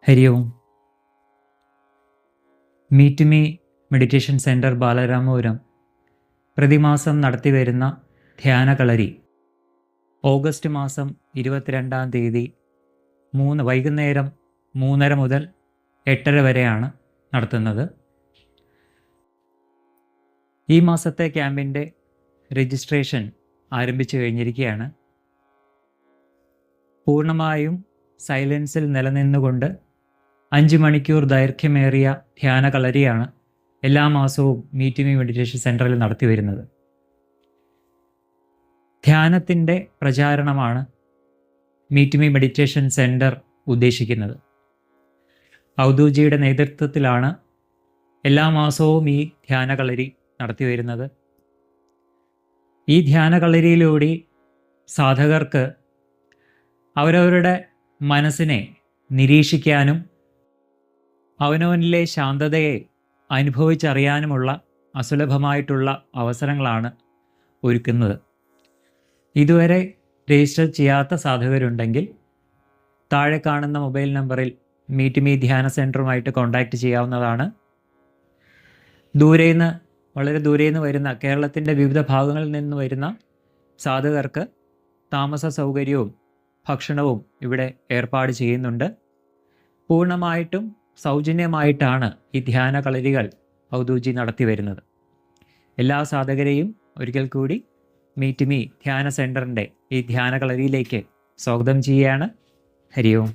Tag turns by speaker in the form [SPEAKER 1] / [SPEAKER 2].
[SPEAKER 1] Hari Om. Meet me meditation centre Balaramapuram പ്രതിമാസം നടത്തിവരുന്ന ധ്യാനകളരി August മാസം 22-ാം തീയതി വൈകുന്നേരം 3:30 മുതൽ 8:30 വരെയാണ് നടത്തുന്നത്. ഈ മാസത്തെ ക്യാമ്പിൻ്റെ രജിസ്ട്രേഷൻ ആരംഭിച്ചു കഴിഞ്ഞിരിക്കുകയാണ്. പൂർണ്ണമായും സൈലൻസിൽ നിലനിന്നുകൊണ്ട് 5 മണിക്കൂർ ദൈർഘ്യമേറിയ ധ്യാനകളരിയാണ് എല്ലാ മാസവും മീറ്റ് മീ മെഡിറ്റേഷൻ സെൻറ്ററിൽ നടത്തി വരുന്നത്. ധ്യാനത്തിൻ്റെ പ്രചാരണമാണ് മീറ്റ് മീ മെഡിറ്റേഷൻ സെൻറ്റർ ഉദ്ദേശിക്കുന്നത്. ഔദൂജിയുടെ നേതൃത്വത്തിലാണ് എല്ലാ മാസവും ഈ ധ്യാനകളരി നടത്തി വരുന്നത്. ഈ ധ്യാനകളരിയിലൂടെ സാധകർക്ക് അവരവരുടെ മനസ്സിനെ നിരീക്ഷിക്കാനും അവനവനിലെ ശാന്തതയെ അനുഭവിച്ചറിയാനുമുള്ള അസുലഭമായിട്ടുള്ള അവസരങ്ങളാണ് ഒരുക്കുന്നത്. ഇതുവരെ രജിസ്റ്റർ ചെയ്യാത്ത സാധകരുണ്ടെങ്കിൽ താഴെ കാണുന്ന മൊബൈൽ നമ്പറിൽ മീറ്റ് മീ ധ്യാന സെൻറ്ററുമായിട്ട് കോൺടാക്റ്റ് ചെയ്യാവുന്നതാണ്. വളരെ ദൂരെ നിന്ന് വരുന്ന കേരളത്തിൻ്റെ വിവിധ ഭാഗങ്ങളിൽ നിന്ന് വരുന്ന സാധകർക്ക് താമസ സൗകര്യവും ഭക്ഷണവും ഇവിടെ ഏർപ്പാട് ചെയ്യുന്നുണ്ട്. പൂർണ്ണമായിട്ടും സൗജന്യമായിട്ടാണ് ഈ ധ്യാന കളരികൾ ഔദൂജി നടത്തി വരുന്നത്. എല്ലാ സാധകരെയും ഒരിക്കൽ കൂടി മീറ്റ് മീ ധ്യാന സെൻറ്ററിൻ്റെ ഈ ധ്യാന കളരിയിലേക്ക് സ്വാഗതം ചെയ്യുകയാണ്. ഹരി ഓം.